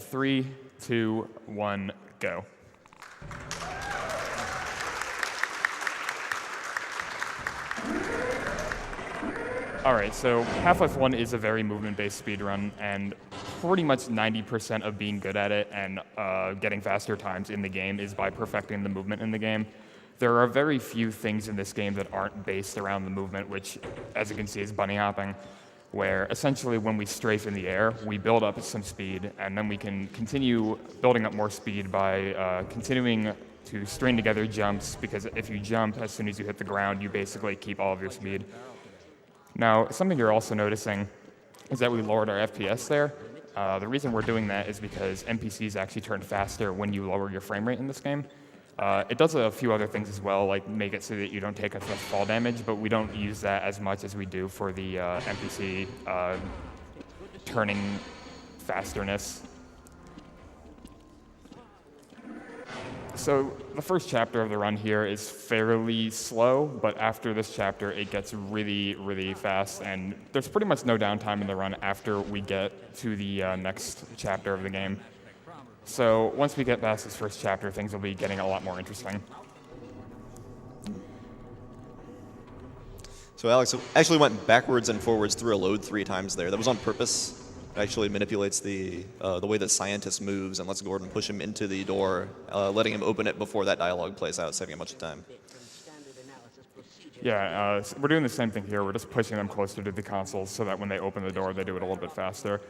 3, 2, 1, go. All right, so Half-Life 1 is a very movement-based speedrun, and pretty much 90% of being good at it and getting faster times in the game is by perfecting the movement in the game. There are very few things in this game that aren't based around the movement, which, as you can see, is bunny hopping, where essentially when we strafe in the air, we build up some speed, and then we can continue building up more speed by continuing to string together jumps, because if you jump as soon as you hit the ground, you basically keep all of your speed. Now, something you're also noticing is that we lowered our FPS there. The reason we're doing that is because NPCs actually turn faster when you lower your frame rate in this game. It does a few other things as well, like make it so that you don't take as much fall damage, but we don't use that as much as we do for the NPC turning fasterness. So the first chapter of the run here is fairly slow, but after this chapter it gets really, really fast, and there's pretty much no downtime in the run after we get to the next chapter of the game. So once we get past this first chapter, things will be getting a lot more interesting. So Alex actually went backwards and forwards through a load 3 times there. That was on purpose. It actually manipulates the way that scientist moves and lets Gordon push him into the door, letting him open it before that dialogue plays out, saving a bunch of time. Yeah, we're doing the same thing here. We're just pushing them closer to the consoles so that when they open the door, they do it a little bit faster.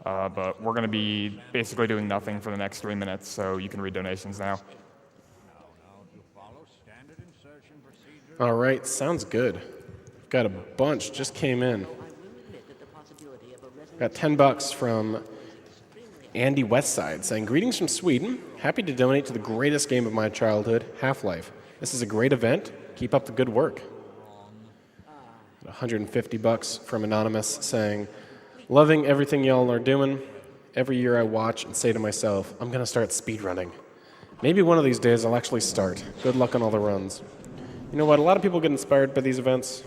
But we're going to be basically doing nothing for the next 3 minutes, so you can read donations now. All right, sounds good. Got a bunch, just came in. Got $10 from Andy Westside saying, "Greetings from Sweden. Happy to donate to the greatest game of my childhood, Half-Life. This is a great event. Keep up the good work." $150 from Anonymous saying, "Loving everything y'all are doing. Every year I watch and say to myself, I'm going to start speedrunning. Maybe one of these days I'll actually start. Good luck on all the runs." You know what? A lot of people get inspired by these events.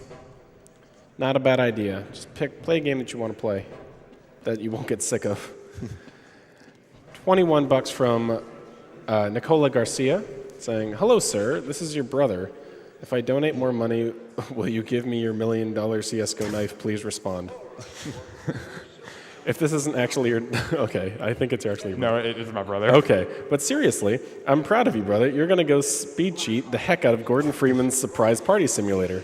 Not a bad idea. Just play a game that you want to play, that you won't get sick of. $21 from Nicola Garcia saying, "Hello, sir. This is your brother. If I donate more money, will you give me your $1 million CSGO knife? Please respond." If this isn't actually your... Okay, I think it's actually your brother. No, it is my brother. Okay, but seriously, I'm proud of you, brother. You're going to go speed cheat the heck out of Gordon Freeman's Surprise Party Simulator.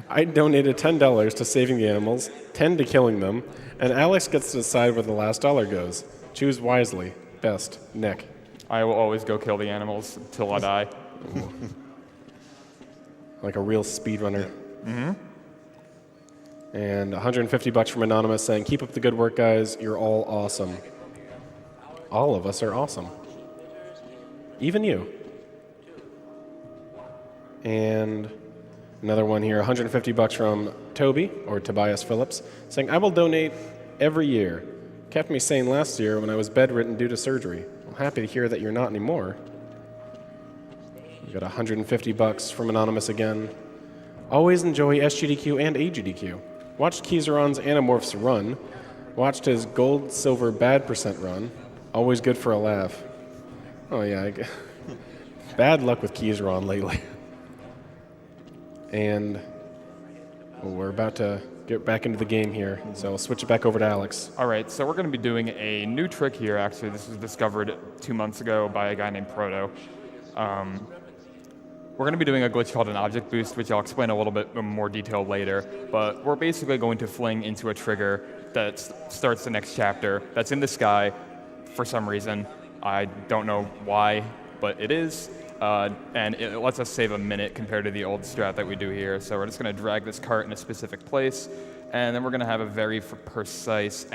I donated $10 to saving the animals, 10 to killing them, and Alex gets to decide where the last dollar goes. Choose wisely. Best, Nick. I will always go kill the animals until I die. Like a real speedrunner. Mm-hmm. And $150 from Anonymous saying, "Keep up the good work, guys. You're all awesome." All of us are awesome. Even you. And another one here, $150 from Toby, or Tobias Phillips, saying, "I will donate every year. Kept me sane last year when I was bedridden due to surgery. I'm happy to hear that you're not anymore." We got $150 from Anonymous again. "Always enjoy SGDQ and AGDQ. Watched Keyzeron's Animorphs run. Watched his gold, silver, bad percent run. Always good for a laugh." Oh yeah, bad luck with Keyzeron lately. And we're about to get back into the game here, so I'll switch it back over to Alex. All right, so we're going to be doing a new trick here, actually. This was discovered 2 months ago by a guy named Proto. We're going to be doing a glitch called an object boost, which I'll explain a little bit more detail later, but we're basically going to fling into a trigger that starts the next chapter that's in the sky for some reason. I don't know why, but it is, and it lets us save a minute compared to the old strat that we do here. So we're just going to drag this cart in a specific place, and then we're going to have a very precise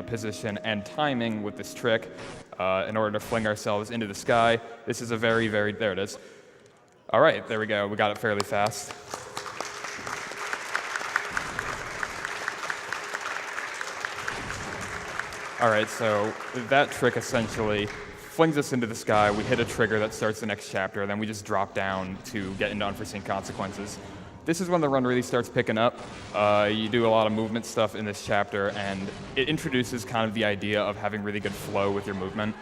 position and timing with this trick in order to fling ourselves into the sky. This is a very, there it is. All right, there we go. We got it fairly fast. All right, so that trick essentially flings us into the sky. We hit a trigger that starts the next chapter, and then we just drop down to get into unforeseen consequences. This is when the run really starts picking up. You do a lot of movement stuff in this chapter, and it introduces kind of the idea of having really good flow with your movement.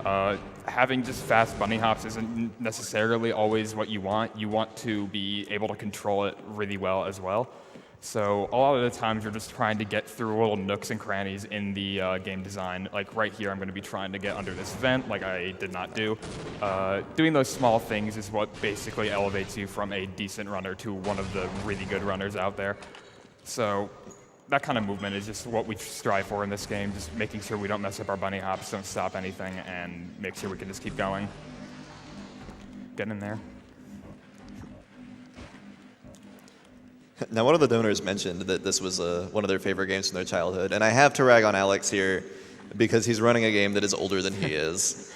Having just fast bunny hops isn't necessarily always what you want. You want to be able to control it really well as well. So a lot of the times you're just trying to get through little nooks and crannies in the game design. Like right here, I'm going to be trying to get under this vent, like I did not do. Doing those small things is what basically elevates you from a decent runner to one of the really good runners out there. So that kind of movement is just what we strive for in this game, just making sure we don't mess up our bunny hops, don't stop anything, and make sure we can just keep going. Get in there. Now, one of the donors mentioned that this was one of their favorite games from their childhood, and I have to rag on Alex here because he's running a game that is older than he is.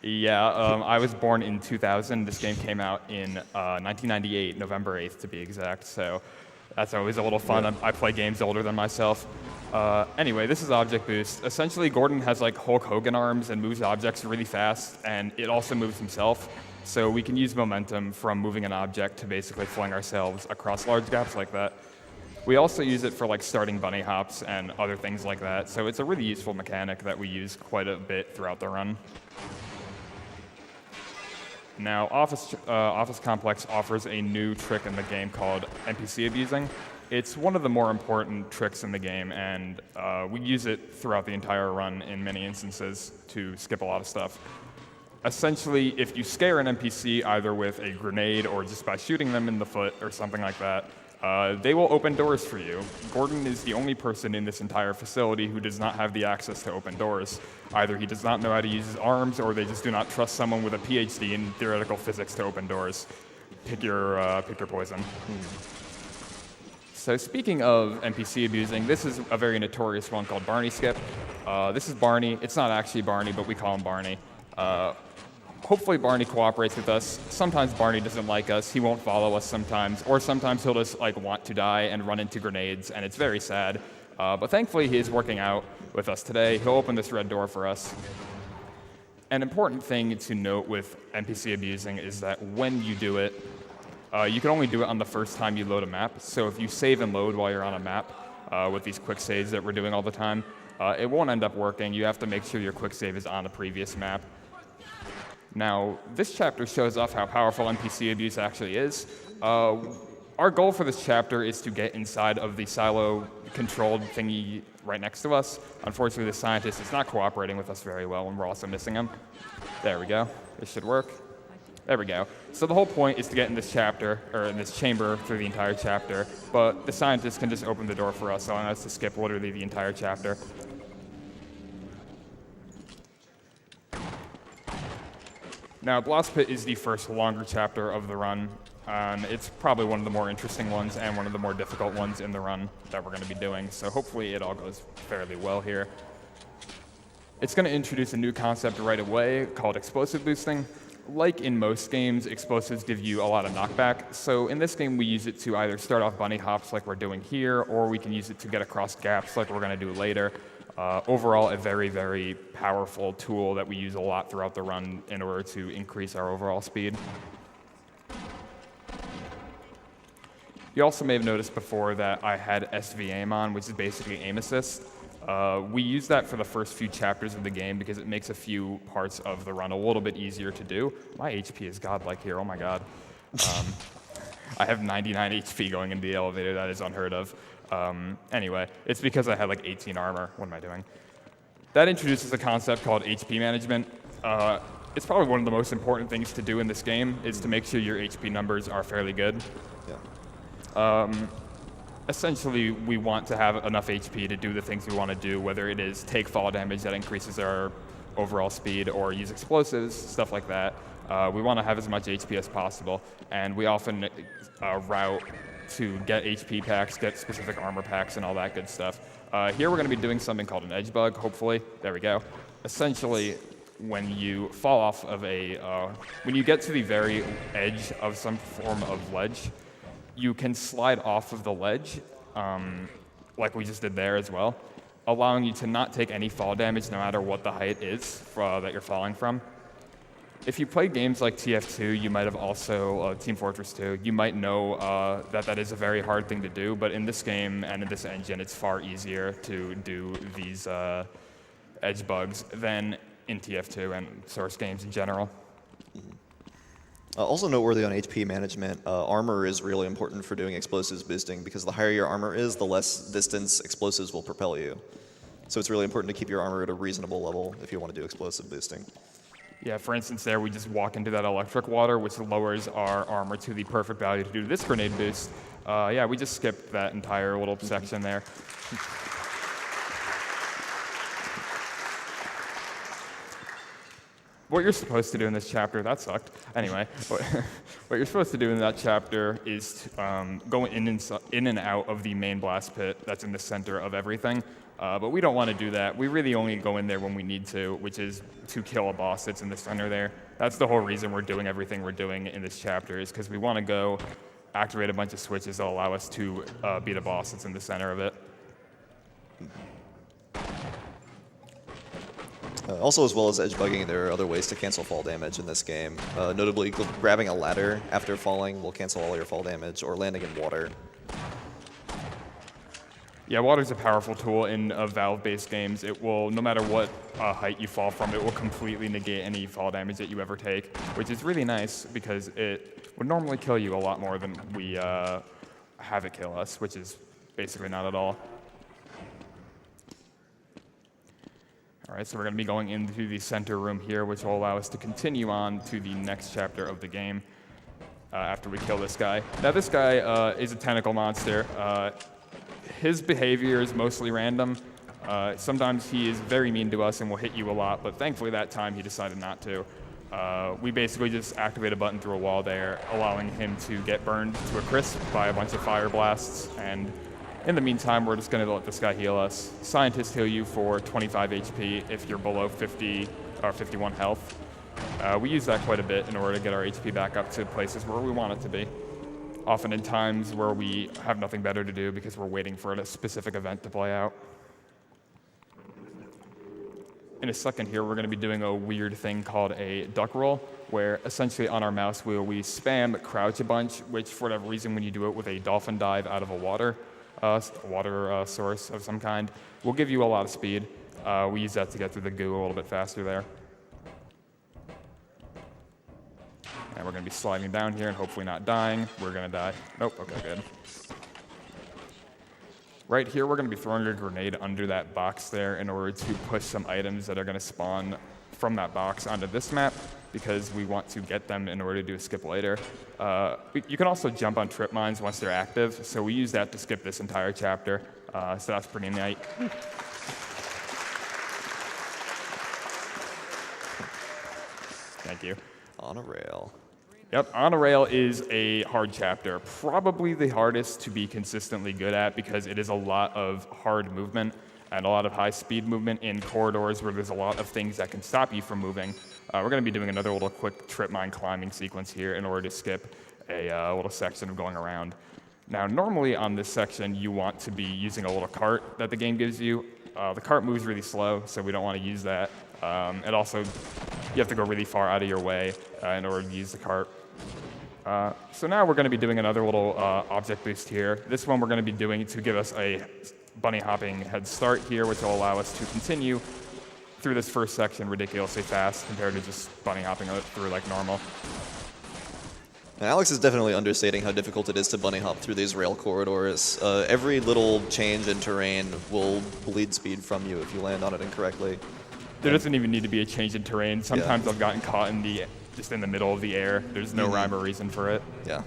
Yeah, I was born in 2000. This game came out in 1998, November 8th to be exact, so that's always a little fun. Yeah. I play games older than myself. Anyway, this is Object Boost. Essentially, Gordon has like Hulk Hogan arms and moves objects really fast, and it also moves himself. So we can use momentum from moving an object to basically fling ourselves across large gaps like that. We also use it for like starting bunny hops and other things like that. So it's a really useful mechanic that we use quite a bit throughout the run. Now, Office Complex offers a new trick in the game called NPC abusing. It's one of the more important tricks in the game, and we use it throughout the entire run in many instances to skip a lot of stuff. Essentially, if you scare an NPC either with a grenade or just by shooting them in the foot or something like that, they will open doors for you. Gordon is the only person in this entire facility who does not have the access to open doors. Either he does not know how to use his arms, or they just do not trust someone with a PhD in theoretical physics to open doors. Pick your poison. So speaking of NPC abusing, this is a very notorious one called Barney Skip. This is Barney. It's not actually Barney, but we call him Barney. Hopefully Barney cooperates with us. Sometimes Barney doesn't like us. He won't follow us sometimes. Or sometimes he'll just like want to die and run into grenades, and it's very sad. But thankfully he is working out with us today. He'll open this red door for us. An important thing to note with NPC abusing is that when you do it, you can only do it on the first time you load a map. So if you save and load while you're on a map with these quick saves that we're doing all the time, it won't end up working. You have to make sure your quick save is on the previous map. Now, this chapter shows off how powerful NPC abuse actually is. Our goal for this chapter is to get inside of the silo-controlled thingy right next to us. Unfortunately, the scientist is not cooperating with us very well, and we're also missing him. There we go. This should work. There we go. So the whole point is to get in this chapter, or in this chamber through the entire chapter, but the scientist can just open the door for us, allowing us to skip literally the entire chapter. Now, Blast Pit is the first longer chapter of the run, and it's probably one of the more interesting ones and one of the more difficult ones in the run that we're going to be doing, so hopefully it all goes fairly well here. It's going to introduce a new concept right away called explosive boosting. Like in most games, explosives give you a lot of knockback, so in this game we use it to either start off bunny hops like we're doing here, or we can use it to get across gaps like we're going to do later. Overall, a very, very powerful tool that we use a lot throughout the run in order to increase our overall speed. You also may have noticed before that I had SVAIM on, which is basically aim assist. We use that for the first few chapters of the game because it makes a few parts of the run a little bit easier to do. My HP is godlike here, oh my god. I have 99 HP going into the elevator, that is unheard of. Anyway, it's because I had like 18 armor. What am I doing? That introduces a concept called HP management. It's probably one of the most important things to do in this game, is to make sure your HP numbers are fairly good. Yeah. Essentially, we want to have enough HP to do the things we want to do, whether it is take fall damage that increases our overall speed, or use explosives, stuff like that. We want to have as much HP as possible, and we often route to get HP packs, get specific armor packs, and all that good stuff. Here we're going to be doing something called an edge bug, hopefully. There we go. Essentially, when you fall off of when you get to the very edge of some form of ledge, you can slide off of the ledge, like we just did there as well, allowing you to not take any fall damage no matter what the height is that you're falling from. If you play games like TF2, you might have also, Team Fortress 2, you might know that that is a very hard thing to do, but in this game and in this engine, it's far easier to do these edge bugs than in TF2 and Source games in general. Also noteworthy on HP management, armor is really important for doing explosives boosting because the higher your armor is, the less distance explosives will propel you. So it's really important to keep your armor at a reasonable level if you want to do explosive boosting. Yeah, for instance, there we just walk into that electric water, which lowers our armor to the perfect value to do this grenade boost. Yeah, we just skipped that entire little section there. What you're supposed to do in this chapter, that sucked. Anyway, what you're supposed to do in that chapter is go in and out of the main blast pit that's in the center of everything. But we don't want to do that. We really only go in there when we need to, which is to kill a boss that's in the center there. That's the whole reason we're doing everything we're doing in this chapter, is because we want to go activate a bunch of switches that allow us to beat a boss that's in the center of it. Also, as well as edge bugging, there are other ways to cancel fall damage in this game. Notably, grabbing a ladder after falling will cancel all your fall damage, or landing in water. Yeah, water's a powerful tool in Valve-based games. It will, no matter what height you fall from, it will completely negate any fall damage that you ever take, which is really nice because it would normally kill you a lot more than we have it kill us, which is basically not at all. All right, so we're going to be going into the center room here, which will allow us to continue on to the next chapter of the game after we kill this guy. Now, this guy is a tentacle monster. His behavior is mostly random. Sometimes he is very mean to us and will hit you a lot, but thankfully that time he decided not to. We basically just activate a button through a wall there, allowing him to get burned to a crisp by a bunch of fire blasts, and in the meantime, we're just going to let this guy heal us. Scientists heal you for 25 HP if you're below 50 or 51 health. We use that quite a bit in order to get our HP back up to places where we want it to be. Often in times where we have nothing better to do because we're waiting for a specific event to play out. In a second here, we're going to be doing a weird thing called a duck roll, where essentially on our mouse wheel we spam crouch a bunch, which for whatever reason when you do it with a dolphin dive out of a water source of some kind, will give you a lot of speed. We use that to get through the goo a little bit faster there. And we're going to be sliding down here and hopefully not dying. We're going to die. Nope, okay, good. Right here, we're going to be throwing a grenade under that box there in order to push some items that are going to spawn from that box onto this map, because we want to get them in order to do a skip later. You can also jump on trip mines once they're active, so we use that to skip this entire chapter, so that's pretty neat. Thank you. On a rail. Yep, On a Rail is a hard chapter, probably the hardest to be consistently good at because it is a lot of hard movement and a lot of high-speed movement in corridors where there's a lot of things that can stop you from moving. We're going to be doing another little quick trip mine climbing sequence here in order to skip a little section of going around. Now, normally on this section, you want to be using a little cart that the game gives you. The cart moves really slow, so we don't want to use that. And also, you have to go really far out of your way in order to use the cart. So now we're going to be doing another little object boost here. This one we're going to be doing to give us a bunny hopping head start here, which will allow us to continue through this first section ridiculously fast compared to just bunny hopping through like normal. And Alex is definitely understating how difficult it is to bunny hop through these rail corridors. Every little change in terrain will bleed speed from you if you land on it incorrectly. There doesn't even need to be a change in terrain. Sometimes I've gotten caught in just in the middle of the air. There's no rhyme or reason for it. Yeah.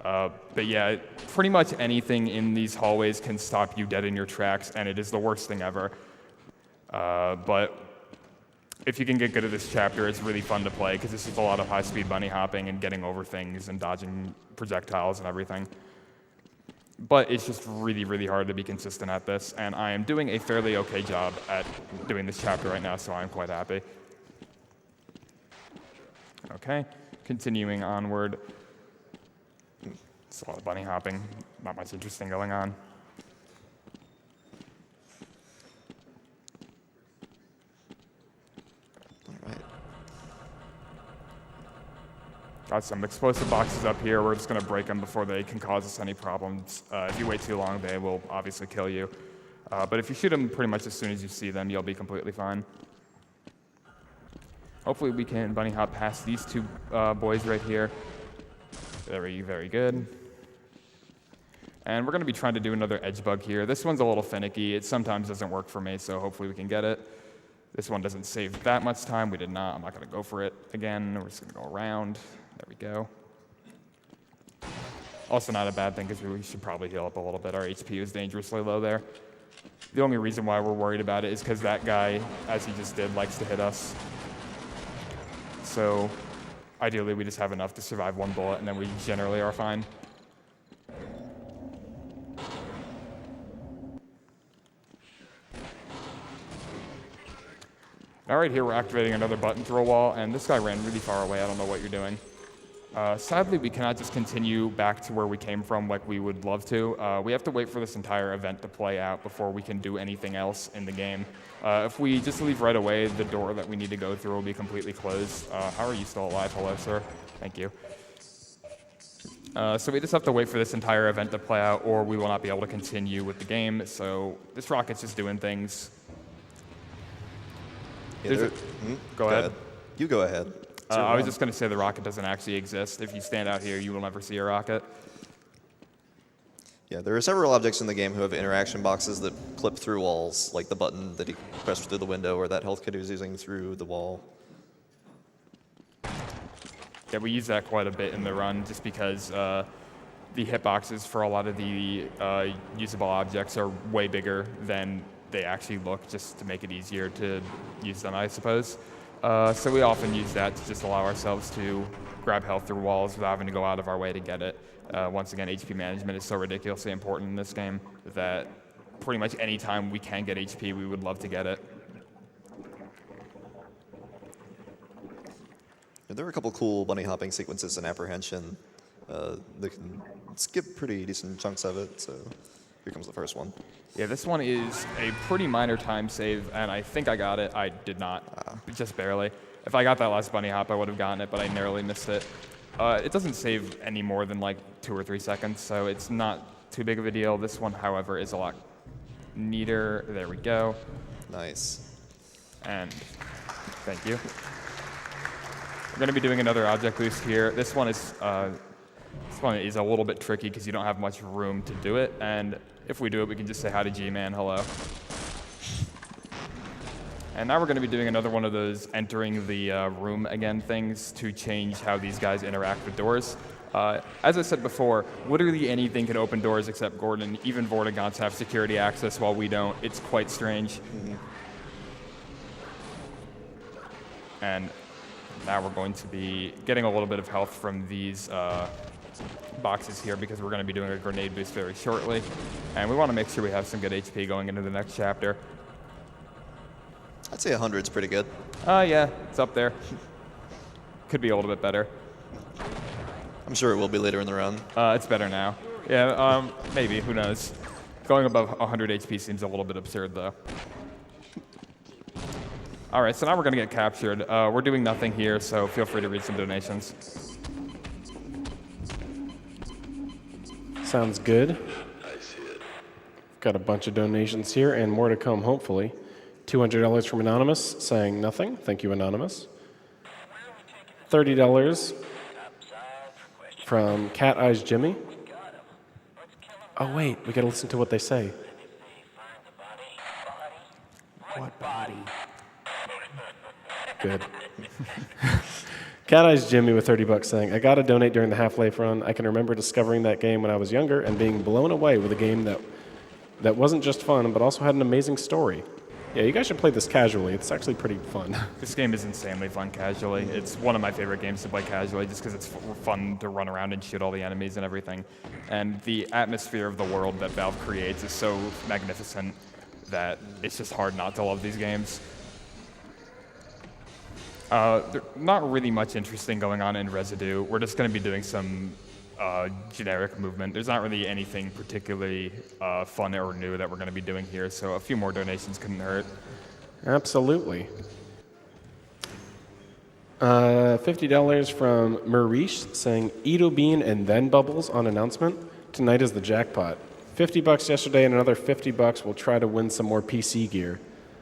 But yeah, pretty much anything in these hallways can stop you dead in your tracks, and it is the worst thing ever. But if you can get good at this chapter, it's really fun to play because this is a lot of high-speed bunny hopping and getting over things and dodging projectiles and everything. But it's just really, really hard to be consistent at this, and I am doing a fairly okay job at doing this chapter right now, so I'm quite happy. Okay, continuing onward. It's a lot of bunny hopping, not much interesting going on. All right. Got some explosive boxes up here. We're just going to break them before they can cause us any problems. If you wait too long, they will obviously kill you. But if you shoot them pretty much as soon as you see them, you'll be completely fine. Hopefully we can bunny hop past these two boys right here. Very, very good. And we're going to be trying to do another edge bug here. This one's a little finicky. It sometimes doesn't work for me, so hopefully we can get it. This one doesn't save that much time. We did not. I'm not going to go for it again. We're just going to go around. There we go. Also not a bad thing because we should probably heal up a little bit. Our HP is dangerously low there. The only reason why we're worried about it is because that guy, as he just did, likes to hit us. So ideally we just have enough to survive one bullet and then we generally are fine. All right, here we're activating another button through a wall, and this guy ran really far away. I don't know what you're doing. Sadly, we cannot just continue back to where we came from like we would love to. We have to wait for this entire event to play out before we can do anything else in the game. If we just leave right away, the door that we need to go through will be completely closed. How are you still alive? Hello, sir. Thank you. So we just have to wait for this entire event to play out, or we will not be able to continue with the game. So this rocket's just doing things. Yeah, go ahead. You go ahead. I was just going to say the rocket doesn't actually exist. If you stand out here, you will never see a rocket. Yeah, there are several objects in the game who have interaction boxes that clip through walls, like the button that he pressed through the window or that health kit he was using through the wall. Yeah, we use that quite a bit in the run just because the hitboxes for a lot of the usable objects are way bigger than they actually look, just to make it easier to use them, I suppose. So we often use that to just allow ourselves to grab health through walls without having to go out of our way to get it. Once again, HP management is so ridiculously important in this game that pretty much any time we can get HP, we would love to get it. There are a couple cool bunny hopping sequences in Apprehension. They can skip pretty decent chunks of it, so here comes the first one. Yeah, this one is a pretty minor time save, and I think I got it. I did not, just barely. If I got that last bunny hop, I would have gotten it, but I narrowly missed it. It doesn't save any more than like 2 or 3 seconds, so it's not too big of a deal. This one, however, is a lot neater. There we go. Nice. And thank you. We're going to be doing another object boost here. This one is a little bit tricky because you don't have much room to do it, and if we do it, we can just say hi to G-Man, hello. And now we're going to be doing another one of those entering the room again things to change how these guys interact with doors. As I said before, literally anything can open doors except Gordon. Even Vortigaunts have security access while we don't. It's quite strange. Mm-hmm. And now we're going to be getting a little bit of health from these boxes here because we're going to be doing a grenade boost very shortly. And we want to make sure we have some good HP going into the next chapter. I'd say 100's pretty good. Yeah, it's up there. Could be a little bit better. I'm sure it will be later in the run. It's better now. Yeah, maybe, who knows. Going above 100 HP seems a little bit absurd, though. All right, so now we're going to get captured. We're doing nothing here, so feel free to read some donations. Sounds good. Got a bunch of donations here and more to come, hopefully. $200 from Anonymous, saying nothing. Thank you, Anonymous. $30 from Cat Eyes Jimmy. Oh, wait, we got to listen to what they say. What body? Good. Cat Eyes Jimmy with $30 saying, I got to donate during the Half-Life run. I can remember discovering that game when I was younger and being blown away with a game that wasn't just fun, but also had an amazing story. Yeah, you guys should play this casually. It's actually pretty fun. This game is insanely fun casually. It's one of my favorite games to play casually just because it's fun to run around and shoot all the enemies and everything. And the atmosphere of the world that Valve creates is so magnificent that it's just hard not to love these games. There's not really much interesting going on in Residue. We're just going to be doing some generic movement. There's not really anything particularly fun or new that we're going to be doing here, so a few more donations couldn't hurt. Absolutely. $50 from Marish saying Edo Bean and then Bubbles on announcement. Tonight is the jackpot. $50 yesterday and another $50. We'll try to win some more PC gear.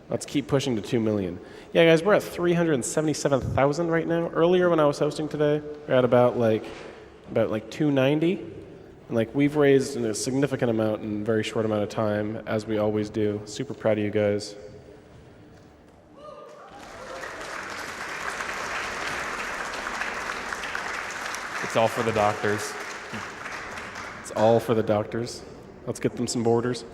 Let's keep pushing to 2 million. Yeah, guys, we're at 377,000 right now. Earlier when I was hosting today, we're at about 290. And like we've raised a significant amount in a very short amount of time, as we always do. Super proud of you guys. It's all for the doctors. It's all for the doctors. Let's get them some borders.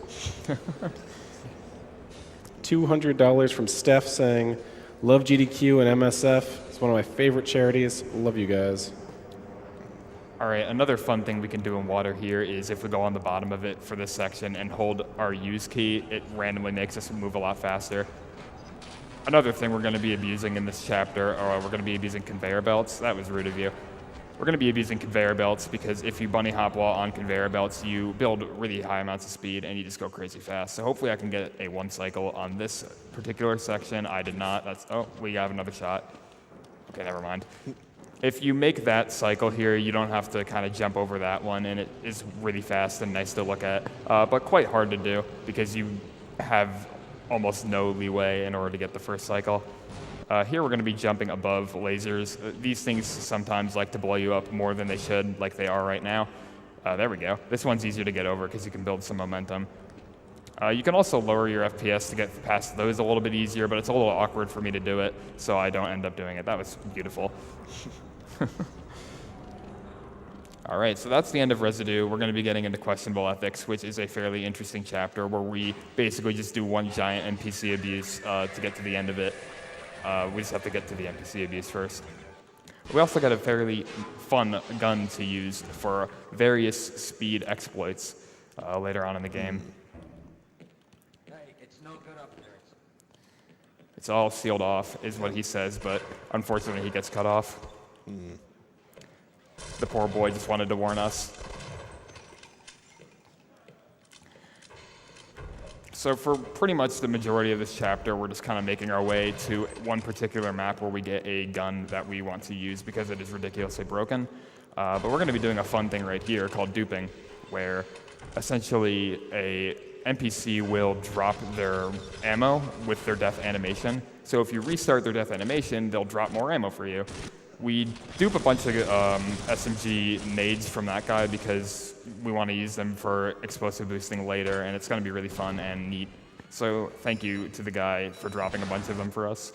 $200 from Steph saying, love GDQ and MSF. It's one of my favorite charities. Love you guys. All right, another fun thing we can do in water here is if we go on the bottom of it for this section and hold our use key, it randomly makes us move a lot faster. Another thing we're going to be abusing in this chapter, or we're going to be abusing conveyor belts. That was rude of you. We're going to be abusing conveyor belts because if you bunny hop while on conveyor belts, you build really high amounts of speed and you just go crazy fast. So hopefully I can get a 1 cycle on this particular section. I did not. Oh, we have another shot. Okay, never mind. If you make that cycle here, you don't have to kind of jump over that one, and it is really fast and nice to look at, but quite hard to do because you have almost no leeway in order to get the first cycle. Here we're going to be jumping above lasers. These things sometimes like to blow you up more than they should, like they are right now. There we go. This one's easier to get over because you can build some momentum. You can also lower your FPS to get past those a little bit easier, but it's a little awkward for me to do it, so I don't end up doing it. That was beautiful. All right, so that's the end of Residue. We're going to be getting into Questionable Ethics, which is a fairly interesting chapter where we basically just do one giant NPC abuse to get to the end of it. We just have to get to the NPC abuse first. We also got a fairly fun gun to use for various speed exploits later on in the game. Hey, it's no good up there. It's all sealed off, is what he says, but unfortunately he gets cut off. The poor boy just wanted to warn us. So for pretty much the majority of this chapter, we're just kind of making our way to one particular map where we get a gun that we want to use because it is ridiculously broken. But we're going to be doing a fun thing right here called duping, where essentially a NPC will drop their ammo with their death animation. So if you restart their death animation, they'll drop more ammo for you. We dupe a bunch of SMG nades from that guy because we want to use them for explosive boosting later, and it's going to be really fun and neat. So thank you to the guy for dropping a bunch of them for us.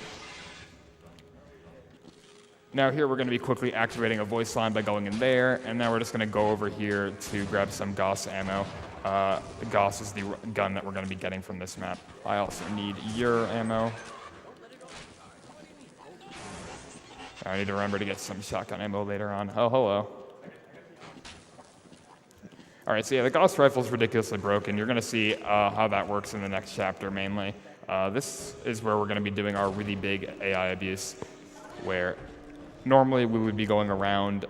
Now here we're going to be quickly activating a voice line by going in there, and now we're just going to go over here to grab some Gauss ammo. Gauss is the gun that we're going to be getting from this map. I also need your ammo. I need to remember to get some shotgun ammo later on. Oh, hello. All right, so yeah, the Gauss rifle is ridiculously broken. You're going to see how that works in the next chapter mainly. This is where we're going to be doing our really big AI abuse, where normally we would be going around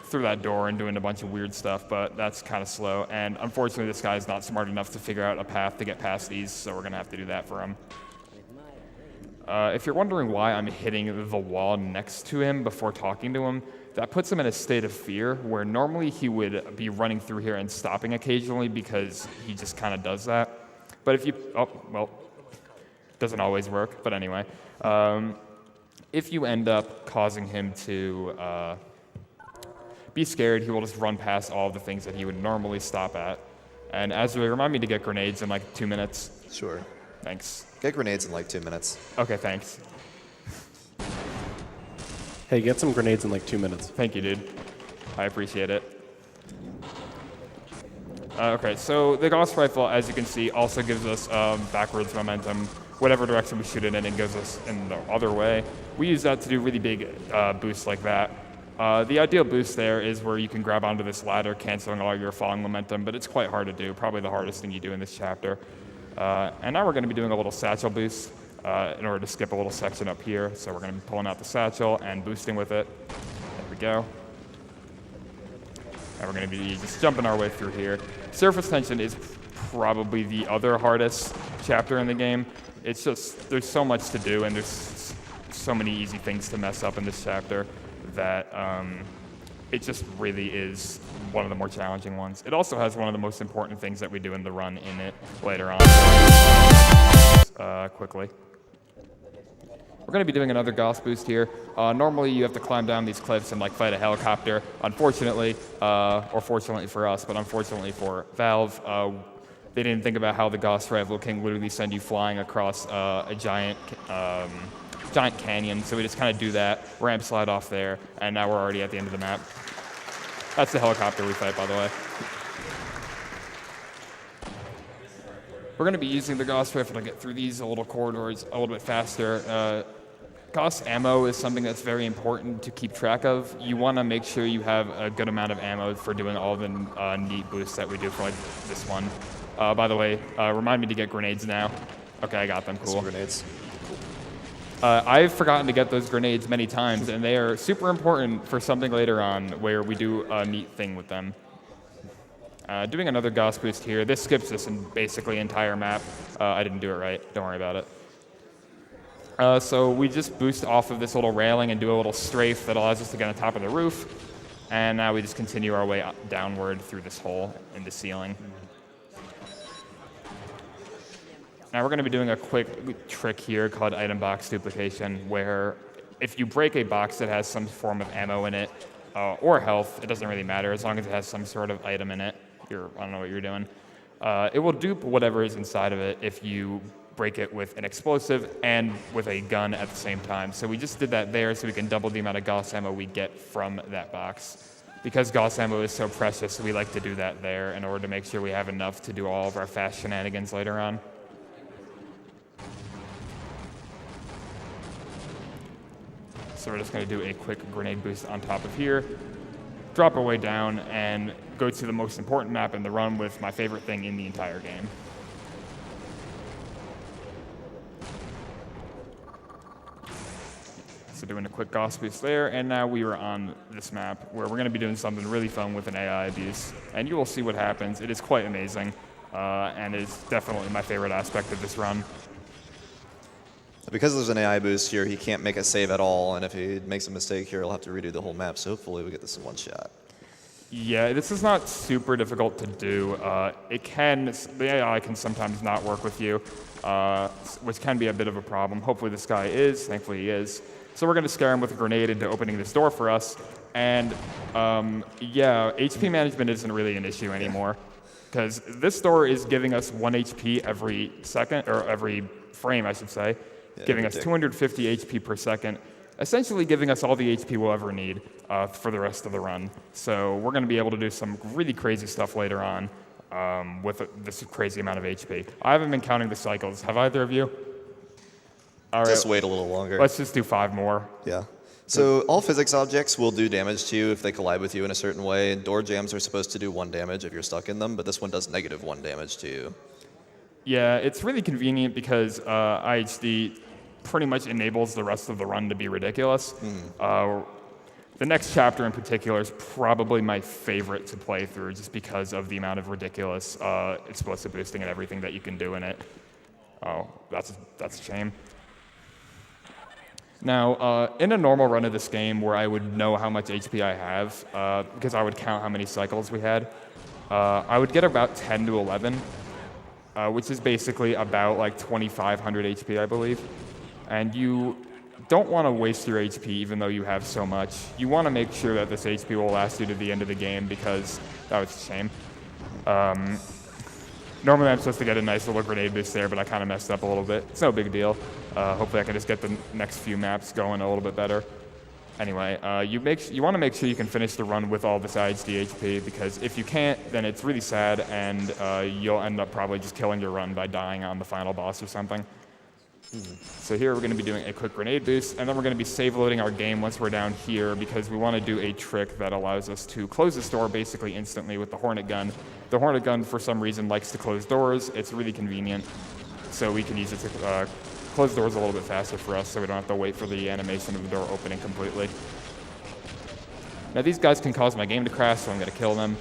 through that door and doing a bunch of weird stuff, but that's kind of slow. And unfortunately, this guy's not smart enough to figure out a path to get past these, so we're going to have to do that for him. If you're wondering why I'm hitting the wall next to him before talking to him, that puts him in a state of fear where normally he would be running through here and stopping occasionally because he just kind of does that. But if you, oh, well, doesn't always work, but anyway. If you end up causing him to be scared, he will just run past all of the things that he would normally stop at. And Azrael, remind me to get grenades in like 2 minutes. Sure. Thanks. Get grenades in like 2 minutes. Okay, thanks. Hey, get some grenades in like 2 minutes. Thank you, dude. I appreciate it. Okay, so the Gauss rifle, as you can see, also gives us backwards momentum. Whatever direction we shoot it in, it goes us in the other way. We use that to do really big boosts like that. The ideal boost there is where you can grab onto this ladder, canceling all your falling momentum, but it's quite hard to do, probably the hardest thing you do in this chapter. And now we're going to be doing a little satchel boost in order to skip a little section up here. So we're going to be pulling out the satchel and boosting with it. There we go. And we're going to be just jumping our way through here. Surface tension is probably the other hardest chapter in the game. It's just, there's so much to do and there's so many easy things to mess up in this chapter that it just really is one of the more challenging ones. It also has one of the most important things that we do in the run in it later on. Quickly. We're going to be doing another Gauss boost here. Normally you have to climb down these cliffs and like fight a helicopter. Unfortunately, or fortunately for us, but unfortunately for Valve, they didn't think about how the Gauss Rival can literally send you flying across a giant canyon. So we just kind of do that, ramp slide off there, and now we're already at the end of the map. That's the helicopter we fight, by the way. We're going to be using the Gauss Rifle to get through these little corridors a little bit faster. Gauss ammo is something that's very important to keep track of. You want to make sure you have a good amount of ammo for doing all the neat boosts that we do for like this one. By the way, remind me to get grenades now. Okay, I got them, cool. Some grenades. I've forgotten to get those grenades many times, and they are super important for something later on where we do a neat thing with them. Doing another Gauss boost here. This skips this in basically entire map. I didn't do it right. Don't worry about it. So we just boost off of this little railing and do a little strafe that allows us to get on top of the roof. And now we just continue our way downward through this hole in the ceiling. Now we're going to be doing a quick trick here called item box duplication, where if you break a box that has some form of ammo in it, or health, it doesn't really matter, as long as it has some sort of item in it. I don't know what you're doing. It will dupe whatever is inside of it if you break it with an explosive and with a gun at the same time. So we just did that there so we can double the amount of Gauss ammo we get from that box. Because Gauss ammo is so precious, we like to do that there in order to make sure we have enough to do all of our fast shenanigans later on. So we're just going to do a quick grenade boost on top of here, drop our way down, and go to the most important map in the run with my favorite thing in the entire game. So doing a quick Gauss boost there, and now we are on this map where we're going to be doing something really fun with an AI abuse, and you will see what happens. It is quite amazing, and is definitely my favorite aspect of this run. Because there's an AI boost here, he can't make a save at all, and if he makes a mistake here, he'll have to redo the whole map, so hopefully we get this in one shot. Yeah, this is not super difficult to do. The AI can sometimes not work with you, which can be a bit of a problem. Hopefully this guy is, thankfully he is. So we're going to scare him with a grenade into opening this door for us, and yeah, HP management isn't really an issue anymore, because this door is giving us 1 HP every second, or every frame, I should say. Yeah, giving us 250 HP per second, essentially giving us all the HP we'll ever need for the rest of the run. So we're going to be able to do some really crazy stuff later on with this crazy amount of HP. I haven't been counting the cycles. Have either of you? All right. Just wait a little longer. Let's just do 5 more. Yeah. So all physics objects will do damage to you if they collide with you in a certain way. Door jams are supposed to do 1 damage if you're stuck in them, but this one does -1 damage to you. Yeah, it's really convenient because IHD pretty much enables the rest of the run to be ridiculous. The next chapter in particular is probably my favorite to play through just because of the amount of ridiculous explosive boosting and everything that you can do in it. Oh, that's a shame. Now, in a normal run of this game where I would know how much HP I have, because I would count how many cycles we had, I would get about 10 to 11. Which is basically about like 2,500 HP, I believe. And you don't want to waste your HP even though you have so much. You want to make sure that this HP will last you to the end of the game because that was a shame. Normally I'm supposed to get a nice little grenade boost there, but I kind of messed up a little bit. It's no big deal. Hopefully I can just get the next few maps going a little bit better. Anyway, you want to make sure you can finish the run with all this IHD HP, because if you can't, then it's really sad, and you'll end up probably just killing your run by dying on the final boss or something. So here we're going to be doing a quick grenade boost, and then we're going to be save loading our game once we're down here, because we want to do a trick that allows us to close this door basically instantly with the Hornet gun. The Hornet gun, for some reason, likes to close doors. It's really convenient, so we can use it to close doors a little bit faster for us so we don't have to wait for the animation of the door opening completely. Now these guys can cause my game to crash, so I'm going to kill them.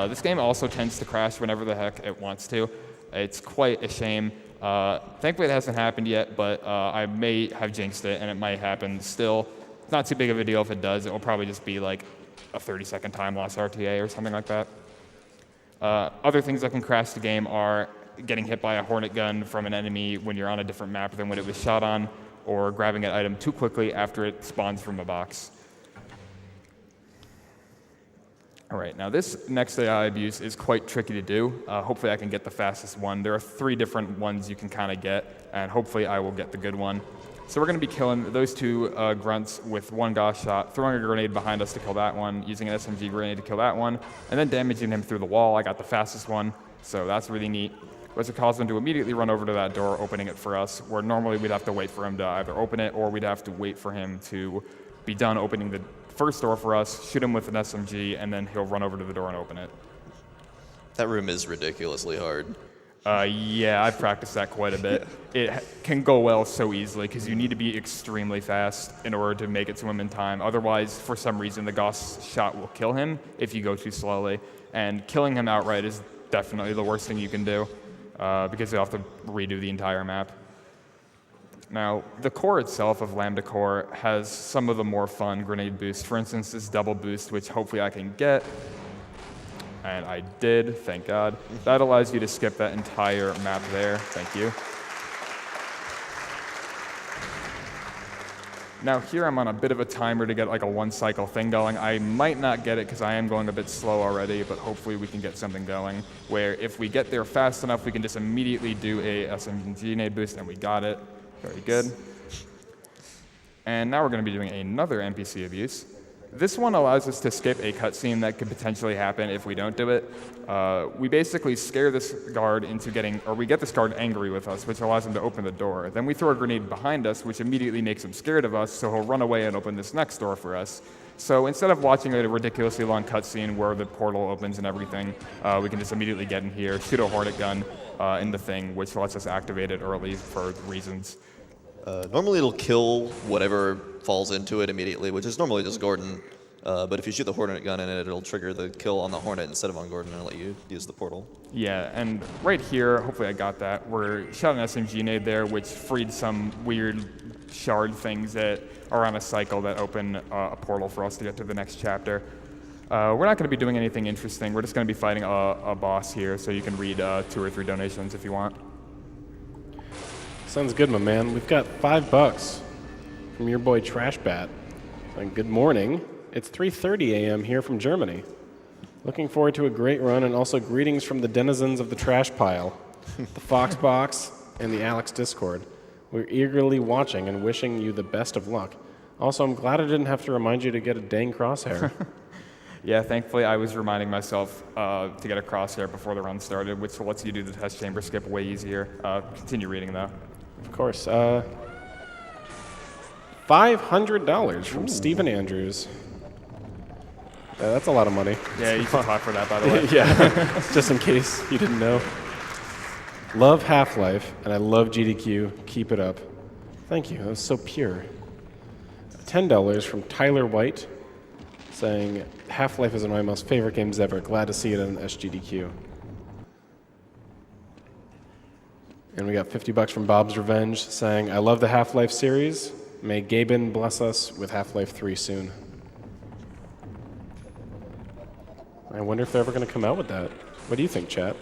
This game also tends to crash whenever the heck it wants to. It's quite a shame. Thankfully, it hasn't happened yet, but I may have jinxed it, and it might happen still. It's not too big of a deal if it does. It will probably just be like a 30-second time loss RTA or something like that. Other things that can crash the game are getting hit by a hornet gun from an enemy when you're on a different map than when it was shot on, or grabbing an item too quickly after it spawns from a box. All right, now this next AI abuse is quite tricky to do. Hopefully I can get the fastest one. There are 3 different ones you can kind of get, and hopefully I will get the good one. So we're going to be killing those 2 grunts with 1 Gauss shot, throwing a grenade behind us to kill that one, using an SMG grenade to kill that one, and then damaging him through the wall. I got the fastest one, so that's really neat. Which caused him to immediately run over to that door, opening it for us, where normally we'd have to wait for him to either open it or we'd have to wait for him to be done opening the first door for us, shoot him with an SMG, and then he'll run over to the door and open it. That room is ridiculously hard. Yeah, I've practiced that quite a bit. It can go well so easily because you need to be extremely fast in order to make it to him in time. Otherwise, for some reason, the Gauss shot will kill him if you go too slowly. And killing him outright is definitely the worst thing you can do because you'll have to redo the entire map. Now, the core itself of Lambda Core has some of the more fun grenade boosts. For instance, this double boost, which hopefully I can get. And I did, thank God. That allows you to skip that entire map there. Thank you. Now here I'm on a bit of a timer to get like a 1-cycle thing going. I might not get it because I am going a bit slow already, but hopefully we can get something going where if we get there fast enough, we can just immediately do a SMG grenade boost, and we got it. Very good. And now we're going to be doing another NPC abuse. This one allows us to skip a cutscene that could potentially happen if we don't do it. We basically scare this guard into we get this guard angry with us, which allows him to open the door. Then we throw a grenade behind us, which immediately makes him scared of us, so he'll run away and open this next door for us. So instead of watching a ridiculously long cutscene where the portal opens and everything, we can just immediately get in here, shoot a hornet gun in the thing, which lets us activate it early for reasons. Normally it'll kill whatever falls into it immediately, which is normally just Gordon. But if you shoot the Hornet gun in it, it'll trigger the kill on the Hornet instead of on Gordon and let you use the portal. Yeah, and right here, hopefully I got that, we're shot an SMG nade there, which freed some weird shard things that are on a cycle that open a portal for us to get to the next chapter. We're not going to be doing anything interesting. We're just going to be fighting a boss here, so you can read 2 or 3 donations if you want. Sounds good, my man. We've got $5 from your boy Trash Bat. And good morning. It's 3:30 a.m. here from Germany. Looking forward to a great run, and also greetings from the denizens of the trash pile, the Fox Box, and the Alex Discord. We're eagerly watching and wishing you the best of luck. Also, I'm glad I didn't have to remind you to get a dang crosshair. Yeah, thankfully I was reminding myself to get a crosshair before the run started, which lets you do the test chamber skip way easier. Continue reading, though. Of course. $500 from Stephen Andrews. That's a lot of money. Yeah, you can clap for that, by the way. Yeah, just in case you didn't know. Love Half-Life, and I love GDQ. Keep it up. Thank you. That was so pure. $10 from Tyler White, saying, Half-Life is one of my most favorite games ever. Glad to see it on SGDQ. And we got $50 from Bob's Revenge, saying, I love the Half-Life series. May Gaben bless us with Half-Life 3 soon. I wonder if they're ever going to come out with that. What do you think, chat?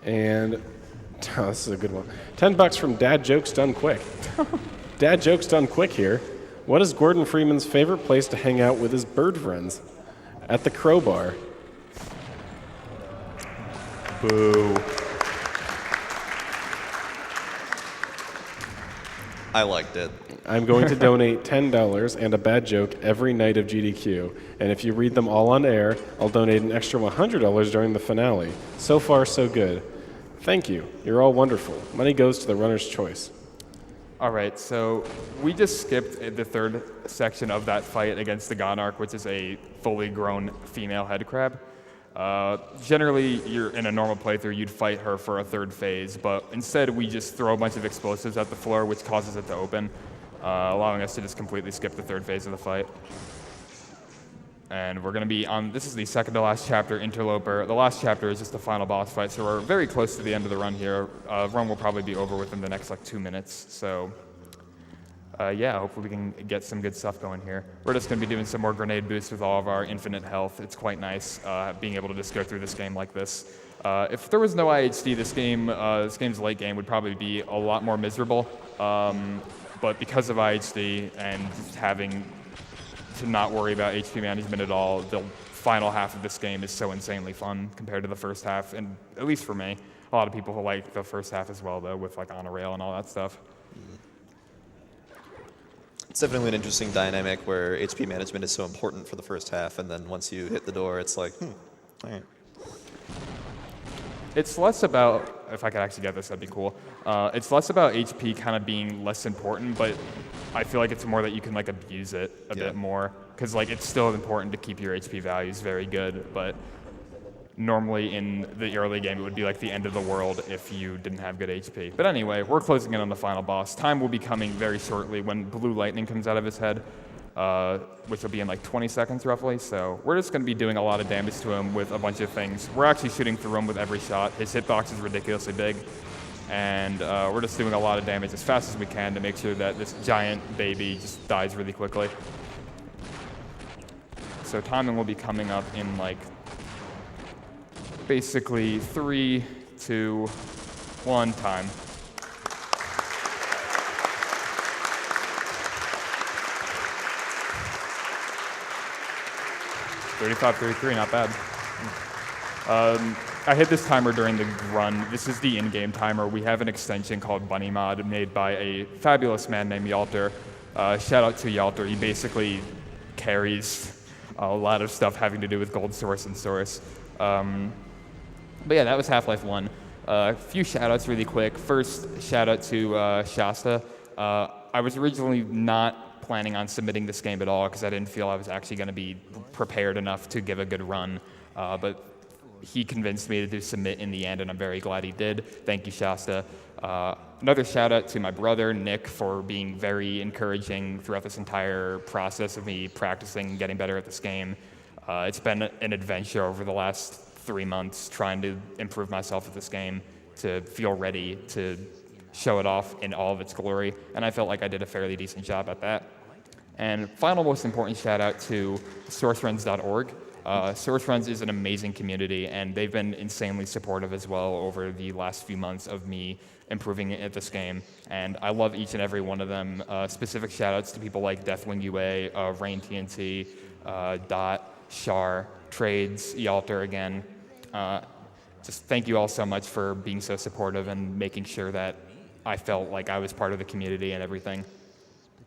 And oh, this is a good one. $10 from Dad Jokes Done Quick. Dad Jokes Done Quick here. What is Gordon Freeman's favorite place to hang out with his bird friends? At the Crowbar. Boo. I liked it. I'm going to donate $10 and a bad joke every night of GDQ. And if you read them all on air, I'll donate an extra $100 during the finale. So far, so good. Thank you. You're all wonderful. Money goes to the runner's choice. All right, so we just skipped the 3rd section of that fight against the Gonarch, which is a fully grown female head crab. Generally, you're in a normal playthrough, you'd fight her for a 3rd phase, but instead we just throw a bunch of explosives at the floor, which causes it to open, allowing us to just completely skip the 3rd phase of the fight. And we're going to be on, this is the second to last chapter, Interloper. The last chapter is just the final boss fight, so we're very close to the end of the run here. Run will probably be over within the next like 2 minutes, so yeah, hopefully we can get some good stuff going here. We're just going to be doing some more grenade boosts with all of our infinite health. It's quite nice being able to just go through this game like this. If there was no IHD, this game's late game would probably be a lot more miserable. But because of IHD and just having to not worry about HP management at all, the final half of this game is so insanely fun compared to the first half, and at least for me. A lot of people like the first half as well, though, with like on a rail and all that stuff. It's definitely an interesting dynamic where HP management is so important for the first half, and then once you hit the door, it's like, all right. It's less about, if I could actually get this, that'd be cool. It's less about HP kind of being less important, but I feel like it's more that you can like abuse it a bit more. Because like it's still important to keep your HP values very good, but normally in the early game it would be like the end of the world if you didn't have good HP. But anyway, we're closing in on the final boss. Time will be coming very shortly when blue lightning comes out of his head. Which will be in like 20 seconds roughly. So we're just going to be doing a lot of damage to him with a bunch of things. We're actually shooting through him with every shot. His hitbox is ridiculously big. And we're just doing a lot of damage as fast as we can to make sure that this giant baby just dies really quickly. So timing will be coming up in like basically 3, 2, 1 time. 35-33, not bad. I hit this timer during the run. This is the in-game timer. We have an extension called Bunny Mod made by a fabulous man named Yalter. Shout out to Yalter. He basically carries a lot of stuff having to do with Gold Source and Source. But yeah, that was Half-Life 1. A few shout-outs really quick. First, shout-out to Shasta. I was originally not planning on submitting this game at all because I didn't feel I was actually going to be prepared enough to give a good run. But he convinced me to submit in the end, and I'm very glad he did. Thank you, Shasta. Another shout out to my brother, Nick, for being very encouraging throughout this entire process of me practicing and getting better at this game. It's been an adventure over the last 3 months trying to improve myself at this game to feel ready to show it off in all of its glory, and I felt like I did a fairly decent job at that. And final most important shout out to sourceruns.org. SourceRuns is an amazing community, and they've been insanely supportive as well over the last few months of me improving at this game. And I love each and every one of them. Specific shout outs to people like Deathwing UA, Rain TNT, Dot, Shar, Trades, Yalter again. Just thank you all so much for being so supportive and making sure that I felt like I was part of the community and everything.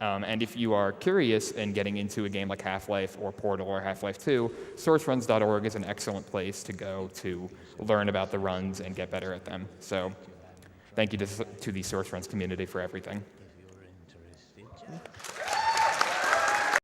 And if you are curious in getting into a game like Half-Life or Portal or Half-Life 2, sourceruns.org is an excellent place to go to learn about the runs and get better at them. So thank you to the SourceRuns community for everything.